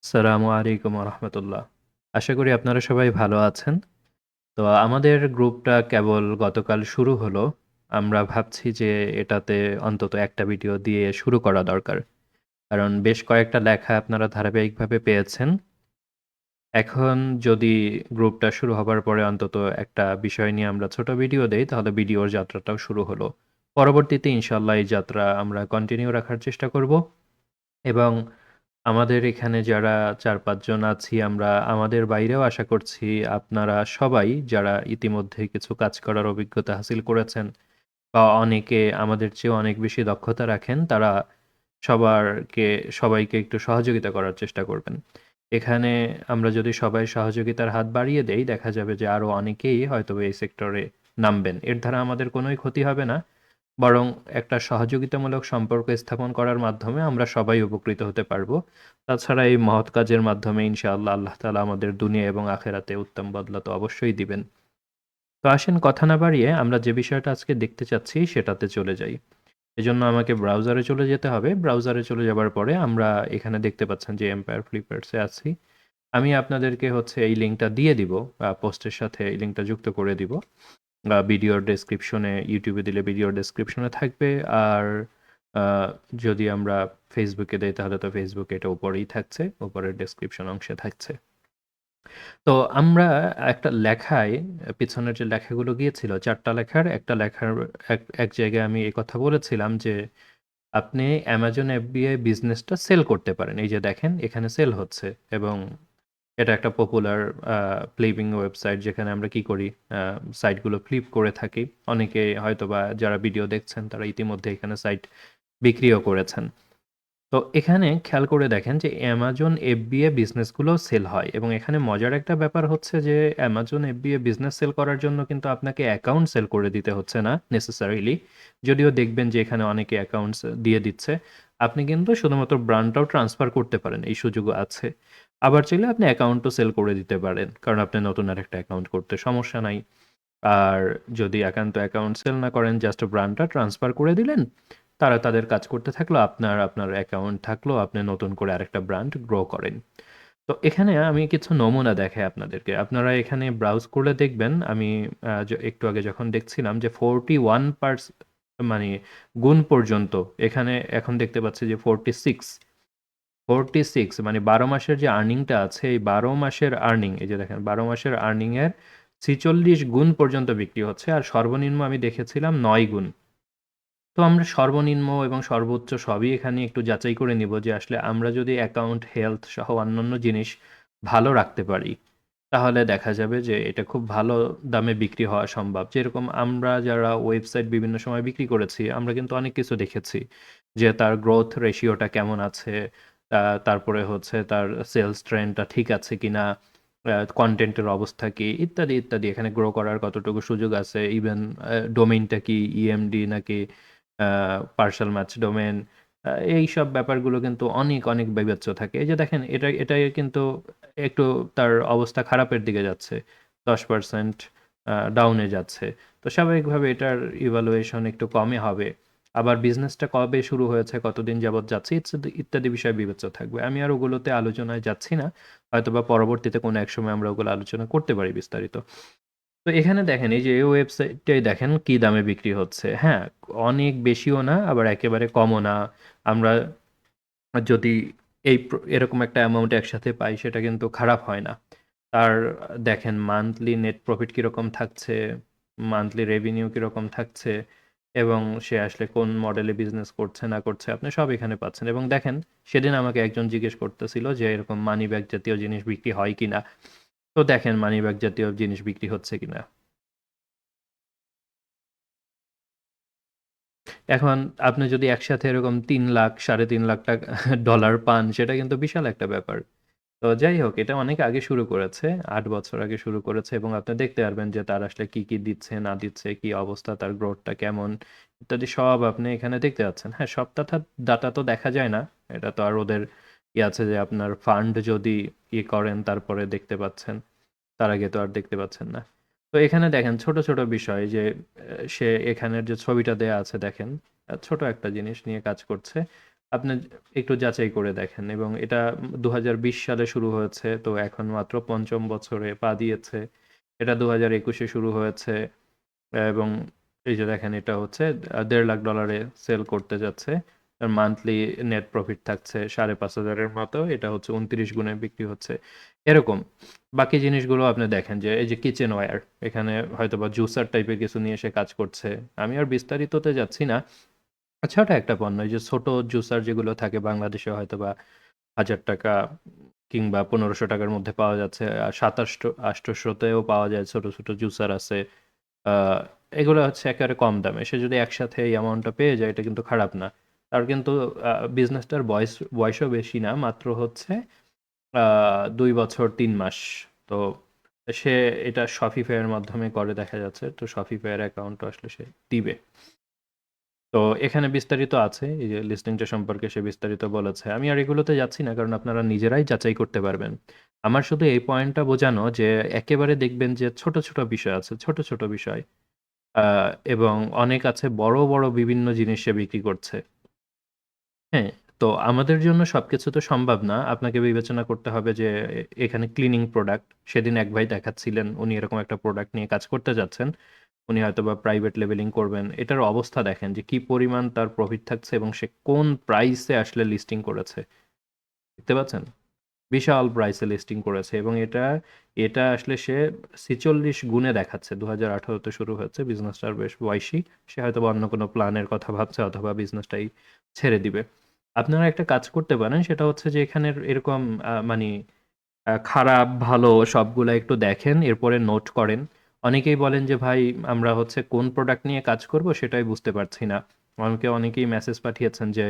আসসালামু আলাইকুম রহমতুল্লাহ। আশা করি আপনারা সবাই ভালো আছেন। তো আমাদের গ্রুপটা কেবল গতকাল শুরু হলো। আমরা ভাবছি যে এটাতে অন্তত একটা ভিডিও দিয়ে শুরু করা দরকার, কারণ বেশ কয়েকটা লেখা আপনারা ধারাবাহিকভাবে পেয়েছেন। এখন যদি গ্রুপটা শুরু হবার পরে অন্তত একটা বিষয় নিয়ে আমরা ছোট ভিডিও দেই, তাহলে ভিডিওর যাত্রাটাও শুরু হলো। পরবর্তীতে ইনশাল্লাহ এই যাত্রা আমরা কন্টিনিউ রাখার চেষ্টা করব। এবং আমাদের এখানে যারা ৪-৫ জন আছি, আমরা আমাদের বাইরেও আশা করছি আপনারা সবাই যারা ইতিমধ্যে কিছু কাজ করার অভিজ্ঞতা হাসিল করেছেন বা অনেকে আমাদের চেয়েও অনেক বেশি দক্ষতা রাখেন, তারা সবারকে সবাইকে একটু সহযোগিতা করার চেষ্টা করবেন। এখানে আমরা যদি সবাই সহযোগিতার হাত বাড়িয়ে দেই, দেখা যাবে যে আরো অনেকেই হয়তো এই সেক্টরে নামবেন। এর দ্বারা আমাদের কোনোই ক্ষতি হবে না, বরং একটা সহযোগিতামূলক সম্পর্ক স্থাপন করার মাধ্যমে আমরা সবাই উপকৃত হতে পারবো। তাছাড়া এই মহৎ কাজের মাধ্যমে ইনশাআল্লাহ আল্লাহ তাআলা আমাদের দুনিয়া এবং আখেরাতে উত্তম বদলা তো অবশ্যই দিবেন। তো আসেন কথা না বাড়িয়ে আমরা যে বিষয়টা আজকে দেখতে চাচ্ছি সেটাতে চলে যাই। এজন্য আমাকে ব্রাউজারে চলে যেতে হবে। ব্রাউজারে চলে যাবার পরে আমরা এখানে দেখতে পাচ্ছেন যে এম্পায়ার ফ্লিপার্সে আছি। আমি আপনাদেরকে এই লিঙ্কটা দিয়ে দিব, পোস্টের সাথে এই লিঙ্কটা যুক্ত করে দিব। ভিডিওর ডেসক্রিপশনে, ইউটিউবে দিলে ভিডিওর ডেসক্রিপশনে থাকবে। আর আহ, যদি আমরা ফেসবুকে দেই তাহলে তো ফেসবুকে এটা উপরেই থাকছে, উপরের ডেসক্রিপশন অংশে থাকছে। তো আমরা একটা লেখায়, পিছনের যে লেখাগুলো গিয়েছিল ৪টা লেখার একটা লেখার এক এক জায়গায় আমি এই কথা বলেছিলাম যে আপনি অ্যামাজন এফবিআই বিজনেসটা সেল করতে পারেন। এই যে দেখেন এখানে সেল হচ্ছে, এবং এটা একটা পপুলার ফ্লিপিং ওয়েবসাইট, যেখানে আমরা কি করি, সাইটগুলো ফ্লিপ করে থাকি। অনেকে হয়তোবা যারা ভিডিও দেখছেন তারা ইতিমধ্যে এখানে সাইট বিক্রিও করেছেন। তো এখানে খেয়াল করে দেখেন যে অ্যামাজন এফবিএ বিজনেসগুলো সেল হয়, এবং এখানে মজার একটা ব্যাপার হচ্ছে যে অ্যামাজন এফবিএ বিজনেস সেল করার জন্য কিন্তু আপনাকে অ্যাকাউন্ট সেল করে দিতে হচ্ছে না নেসেসারিলি। যদিও দেখবেন যে এখানে অনেকে অ্যাকাউন্টস দিয়ে দিচ্ছে। আপনি কিন্তু শুধুমাত্র ব্র্যান্ডটাও ট্রান্সফার করতে পারেন, এই সুযোগও আছে। আবার চাইলে আপনি অ্যাকাউন্টও সেল করে দিতে পারেন, কারণ আপনি নতুন আর একটা অ্যাকাউন্ট করতে সমস্যা নাই। আর যদি একান্ত অ্যাকাউন্ট সেল না করেন, জাস্ট ব্র্যান্ডটা ট্রান্সফার করে দিলেন, তারা তাদের কাজ করতে থাকলো, আপনার আপনার অ্যাকাউন্ট থাকলো, আপনি নতুন করে আরেকটা ব্র্যান্ড গ্রো করেন। তো এখানে আমি কিছু নমুনা দেখাই আপনাদেরকে। আপনারা এখানে ব্রাউজ করলে দেখবেন, আমি একটু আগে যখন দেখছিলাম যে 41% মানে গুণ পর্যন্ত, এখানে এখন দেখতে পাচ্ছি যে 46 মানে 12 মাসের যে আর্নিংটা আছে, এই 12 মাসের আর্নিং, এই যে দেখেন 12 মাসের আর্নিং এর 46 গুণ পর্যন্ত বিক্রি হচ্ছে, আর সর্বনিম্ন আমি দেখেছিলাম 9 গুণ। তো আমরা সর্বনিম্ন এবং সর্বোচ্চ সবই এখানে একটু যাচাই করে নিব, যে আসলে আমরা যদি অ্যাকাউন্ট হেলথ সহ অন্যান্য জিনিস ভালো রাখতে পারি, তাহলে দেখা যাবে যে এটা খুব ভালো দামে বিক্রি হওয়া সম্ভব। যেরকম আমরা যারা ওয়েবসাইট বিভিন্ন সময় বিক্রি করেছি, আমরা কিন্তু অনেক কিছু দেখেছি যে তার গ্রোথ রেশিওটা কেমন আছে, তারপরে তার সেলস ট্রেন্ডটা ঠিক আছে কিনা, কন্টেন্টের অবস্থা কি, ইত্যাদি ইত্যাদি, এখানে গ্রো করার কতটুকু সুযোগ আছে, ইভেন ডোমেইনটা কি, ইএমডি নাকি পার্শাল ম্যাচ ডোমেন, এই সব ব্যাপারগুলো কিন্তু অনেক অনেক বিবেচ্য থাকে। এই যে দেখেন, এটাই কিন্তু একটু তার অবস্থা খারাপের দিকে যাচ্ছে, 10% ডাউনে যাচ্ছে। তো স্বাভাবিকভাবে এটার ইভালুয়েশন একটু কমই হবে। আবার বিজনেসটা কবে শুরু হয়েছে, কতদিন যাবৎ যাচ্ছে, ইত্যাদি ইত্যাদি বিষয় বিবেচ্য থাকবে। আমি আর ওগুলোতে আলোচনায় যাচ্ছি না, হয়তোবা পরবর্তীতে কোনো এক সময় আমরা ওগুলো আলোচনা করতে পারি বিস্তারিত। তো এখানে দেখেন, এই যে এই ওয়েবসাইটটাই দেখেন কি দামে বিক্রি হচ্ছে। হ্যাঁ, অনেক বেশিও না, আবার একেবারে কমও না। আমরা যদি এরকম একটা অ্যামাউন্ট একসাথে পাই, সেটা কিন্তু খারাপ হয় না। তার দেখেন মান্থলি নেট প্রফিট কিরকম থাকছে, মান্থলি রেভিনিউ কিরকম থাকছে, এবং সে আসলে কোন মডেলে বিজনেস করছে না করছে, আপনি সব এখানে পাচ্ছেন। এবং দেখেন, সেদিন আমাকে একজন জিজ্ঞেস করতেছিল যে এরকম মানি ব্যাগ জাতীয় জিনিস বিক্রি হয় কিনা। তো দেখেন মানি ব্যাগ জাতীয় জিনিস বিক্রি হচ্ছে কিনা। এখন আপনি যদি একসাথে এরকম ৩ লাখ, $৩.৫ লাখ ডলার পান, সেটা কিন্তু বিশাল একটা ব্যাপার। তো যাই হোক, এটা অনেক আগে শুরু করেছে, 8 বছর আগে শুরু করেছে, এবং আপনি দেখতে পারবেন যে তার আসলে কি কি দিচ্ছে না দিচ্ছে, কি অবস্থা, তার গ্রোথটা কেমন, ইত্যাদি সব আপনি এখানে দেখতে পাচ্ছেন। হ্যাঁ, সব ডাটা ডাটা তো দেখা যায় না, এটা তো আর ওদের আছে যে আপনার ফান্ড যদি করেন তারপরে দেখতে পাচ্ছেন, তার আগে তো আর দেখতে পাচ্ছেন না। তো এখানে দেখেন ছোট ছোট বিষয় যে সে এখানের যে ছবিটা দেয়া আছে দেখেন, ছোট একটা জিনিস নিয়ে কাজ করছে। আপনি একটু যাচাই করে দেখেন এবং এটা 2020 সালে শুরু হয়েছে, তো এখন মাত্র ৫ম বছরে পা দিয়েছে। এটা 2021-এ শুরু হয়েছে এবং এই যে দেখেন এটা হচ্ছে $1.5 লাখ সেল করতে যাচ্ছে। আর মান্থলি নেট প্রফিট থাকছে 5,500-এর মতো। এটা হচ্ছে 29 গুণে বিক্রি হচ্ছে। এরকম। বাকি জিনিসগুলো আপনি দেখেন যে এই যে কিচেন ওয়্যার, এখানে হয়তোবা জুসার টাইপের কিছু নিয়ে এসে কাজ করছে। আমি আর বিস্তারিততে যাচ্ছি না। আচ্ছা, ওটা একটা পণ্য। এই যে ছোট জুসার যেগুলো থাকে বাংলাদেশে হয়তোবা ৳১,০০০ কিংবা ৳১,৫০০ মধ্যে পাওয়া যাচ্ছে। আর ৮,৮০০-তেও পাওয়া যায়, ছোট, ছোট জুসার আছে। আ এগুলো হচ্ছে একেবারে কম দামে। সে যদি একসাথে এই অ্যামাউন্টটা পেয়ে যায়, এটা কিন্তু খারাপ না। তার কিন্তু বিজনেসটার বয়সও বেশি না। মাত্র হচ্ছে আ ২ বছর ৩ মাস। তো সে এটা Shopify এর মাধ্যমে করে দেখা যাচ্ছে। তো Shopify এর অ্যাকাউন্টও আসলে সে দিবে। তো এখানে বিস্তারিত আছে। এই যে লিস্টিংটা সম্পর্কে সে বিস্তারিত বলেছে। আমি আর এগুলোতে যাচ্ছি না, কারণ আপনারা নিজেরাই যাচাই করতে পারবেন। আমার শুধু এই পয়েন্টটা বোঝানো যে একেবারে দেখবেন যে ছোট, ছোট বিষয় আছে, ছোট, ছোট বিষয়। আ এবং অনেক আছে বড়, বড় বিভিন্ন জিনিস সে বিক্রি করছে। হ্যাঁ? তো আমাদের জন্য সবকিছু তো সম্ভব না। আপনাকে বিবেচনা করতে হবে যে এখানে ক্লিনিং প্রোডাক্ট। সেদিন এক ভাই দেখাচ্ছিলেন, উনি এরকম একটা প্রোডাক্ট নিয়ে কাজ করতে যাচ্ছেন। উনি হয়তোবা প্রাইভেট লেভেলিং করবেন। এটার অবস্থা দেখেন যে কি পরিমাণ তার প্রফিট থাকছে এবং সে কোন প্রাইসে আসলে লিস্টিং করেছে। দেখতে পাচ্ছেন? বিশাল প্রাইসে লিস্টিং করেছে এবং এটা আসলে সে ৪৬ গুণে দেখাচ্ছে। ২০১৮ তে শুরু হয়েছে। বিজনেসটার বেশ বয়সী। সে হয়তোবা অন্য কোনো প্ল্যানের কথা ভাবছে অথবা বিজনেসটাই ছেড়ে দিবে। আপনারা একটা কাজ করতে পারেন, সেটা হচ্ছে যে এখানের এরকম মানি খারাপ, ভালো সবগুলা একটু দেখেন, এরপরে নোট করেন। অনেকেই বলেন যে, "ভাই, আমরা হচ্ছে কোন প্রোডাক্ট নিয়ে কাজ করব সেটাই বুঝতে পারছি না।" অনেকেই মেসেজ পাঠিয়েছেন যে,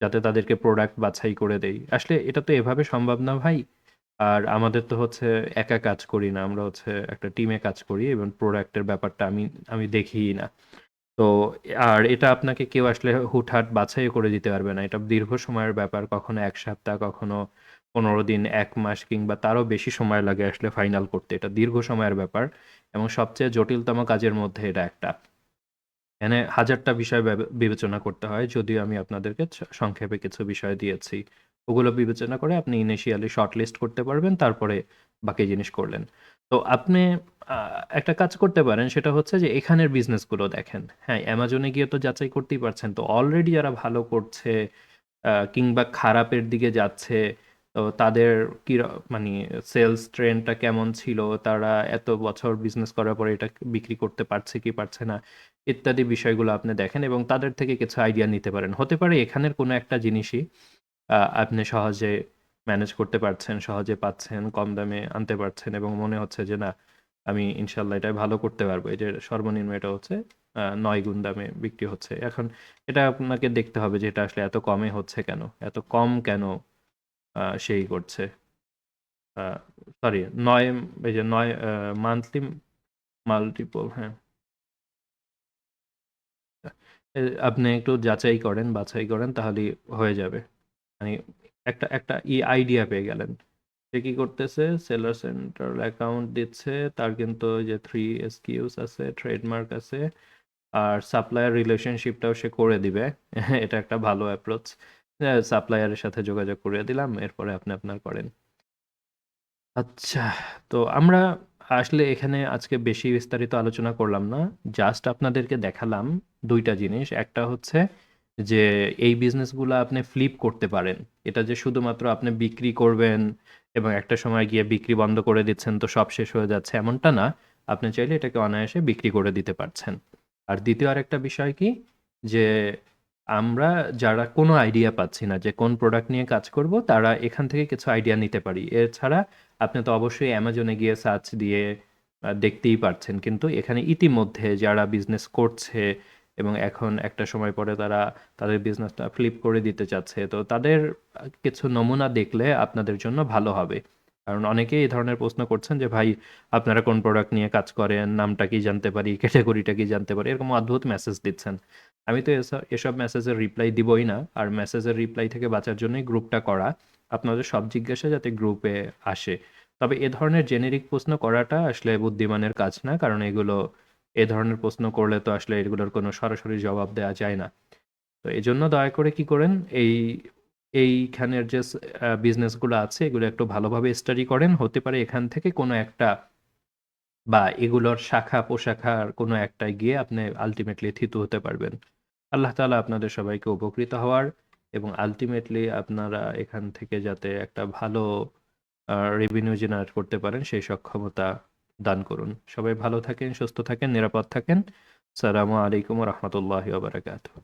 যাতে তাদেরকে প্রোডাক্ট বাছাই করে দেই। আসলে এটা তো এভাবে সম্ভব না ভাই। আর আমাদের তো হচ্ছে একা কাজ করি না। আমরা হচ্ছে একটা টিমে কাজ করি এবং প্রোডাক্টের ব্যাপারটা আমি আমি দেখিই না। তো আর এটা আপনাকে কেউ আসলে হুটহাট বাছাইও করে দিতে পারবে না। এটা দীর্ঘ সময়ের ব্যাপার। কখনো ১ সপ্তাহ, কখনো ১৫ দিন, ১ মাস কিংবা তারও বেশি সময় লাগে আসলে ফাইনাল করতে। এটা দীর্ঘ সময়ের ব্যাপার এবং সবচেয়ে জটিলতম কাজের মধ্যে এটা একটা। এখানে হাজারটা বিষয় বিবেচনা করতে হয়। যদিও আমি আপনাদেরকে সংক্ষেপে কিছু বিষয় দিয়েছি। ওগুলো বিবেচনা করে আপনি ইনিশিয়ালি শর্টলিস্ট করতে পারবেন। তারপরে বাকি জিনিস করলেন। তো আপনি আ একটা কাজ করতে পারেন, সেটা হচ্ছে যে এখানের বিজনেসগুলো দেখেন। হ্যাঁ, Amazon এ গিয়ে তো যাচাই করতেই পারছেন। তো অলরেডি যারা ভালো করছে কিংবা খারাপের দিকে যাচ্ছে, তো তাদের মানি সেলস ট্রেন্ডটা কেমন ছিল? তারা এত বছর বিজনেস করার পরে এটা বিক্রি করতে পারছে কি পারছে না? ইত্যাদি বিষয়গুলো আপনি দেখেন এবং তাদের থেকে কিছু আইডিয়া নিতে পারেন। হতে পারে এখানের কোনো একটা জিনিসই আপনি সহজে ম্যানেজ করতে পারছেন, সহজে পাচ্ছেন, কম দামে আনতে পারছেন এবং মনে হচ্ছে যে না, আমি ইনশাআল্লাহ এটাই ভালো করতে পারবো। এই যে সর্বনিম্ন এটা হচ্ছে ৯ গুণ দামে বিক্রি হচ্ছে। এখন এটা আপনাকে দেখতে হবে যে এটা আসলে এত কমে হচ্ছে কেন? এত কম কেন সেই করছে? আ সরি, ৯, এই যে ৯ মান্থলি মাল্টিপল, হ্যাঁ। আপনি একটু যাচাই করেন, বাছাই করেন, তাহলেই হয়ে যাবে। মানে একটা একটা আইডিয়া পেয়ে গেলেন। সে কি করতেছে? সেলার সেন্ট্রাল অ্যাকাউন্ট দিচ্ছে। তার কিন্তু ওই যে 3 এসকিউস আছে, ট্রেডমার্ক আছে। আর সাপ্লায়ার রিলেশনশিপটাও সে করে দিবে। এটা একটা ভালো অ্যাপ্রোচ। সাপ্লায়ারের সাথে যোগাযোগ করিয়ে দিলাম। এরপরে আপনি আপনার করেন। আচ্ছা, তো আমরা আসলে এখানে আজকে বেশি বিস্তারিত আলোচনা করলাম না। জাস্ট আপনাদেরকে দেখালাম ২ টা জিনিস। একটা হচ্ছে যে এই বিজনেসগুলা আপনি ফ্লিপ করতে পারেন। এটা যে শুধুমাত্র আপনি বিক্রি করবেন এবং একটা সময় গিয়ে বিক্রি বন্ধ করে দিচ্ছেন তো সব শেষ হয়ে যাচ্ছে, এমনটা না। আপনি চাইলে এটাকে অনায়াসে বিক্রি করে দিতে পারছেন। আর দ্বিতীয় আরেকটা বিষয় কি? যে আমরা যারা কোনো আইডিয়া পাচ্ছি না যে কোন প্রোডাক্ট নিয়ে কাজ করব, তারা এখান থেকে কিছু আইডিয়া নিতে পারি। এছাড়া আপনি তো অবশ্যই অ্যামাজনে গিয়ে সার্চ দিয়ে দেখতেই পারছেন। কিন্তু এখানে ইতিমধ্যে যারা বিজনেস করছে এবং এখন একটা সময় পরে তারা তাদের বিজনেসটা ফ্লিপ করে দিতে চাচ্ছে। তো তাদের কিছু নমুনা দেখলে আপনাদের জন্য ভালো হবে। কারণ অনেকেই এই ধরনের প্রশ্ন করছেন যে, "ভাই, আপনারা কোন প্রোডাক্ট নিয়ে কাজ করেন? নামটা কি জানতে পারি? ক্যাটেগরিটা কি জানতে পারি?" এরকম অদ্ভুত মেসেজ দিচ্ছেন। আমি তো এসব মেসেজের রিপ্লাই দিবই না। আর মেসেজের রিপ্লাই থেকে বাঁচার জন্যই গ্রুপটা করা। আপনাদের সব জিজ্ঞাসা যাতে গ্রুপে আসে। তবে এ ধরনের জেনেরিক প্রশ্ন করাটা আসলে বুদ্ধিমানের কাজ না। কারণ এ ধরনের প্রশ্ন করলে তো আসলে এগুলোর কোনো সরাসরি জবাব দেয়া যায় না। তো এজন্য দয়া করে কি করেন, এই এইখানের যে বিজনেসগুলো আছে এগুলো একটু ভালোভাবে স্টাডি করেন, হতে পারে এখান থেকে কোনো একটা বা এগুলোর শাখা প্রশাখার কোনো একটায় গিয়ে আপনি আলটিমেটলি থিতু হতে পারবেন। আল্লাহ তাআলা আপনাদের সবাইকে উপকৃত হওয়ার এবং আলটিমেটলি আপনারা এখান থেকে যাতে একটা ভালো রেভিনিউ জেনারেট করতে পারেন সেই সক্ষমতা দান করুন। সবাই ভালো থাকেন, সুস্থ থাকেন, নিরাপদ থাকেন। আসসালামু আলাইকুম ওয়া রাহমাতুল্লাহি ওয়া বারাকাতুহু।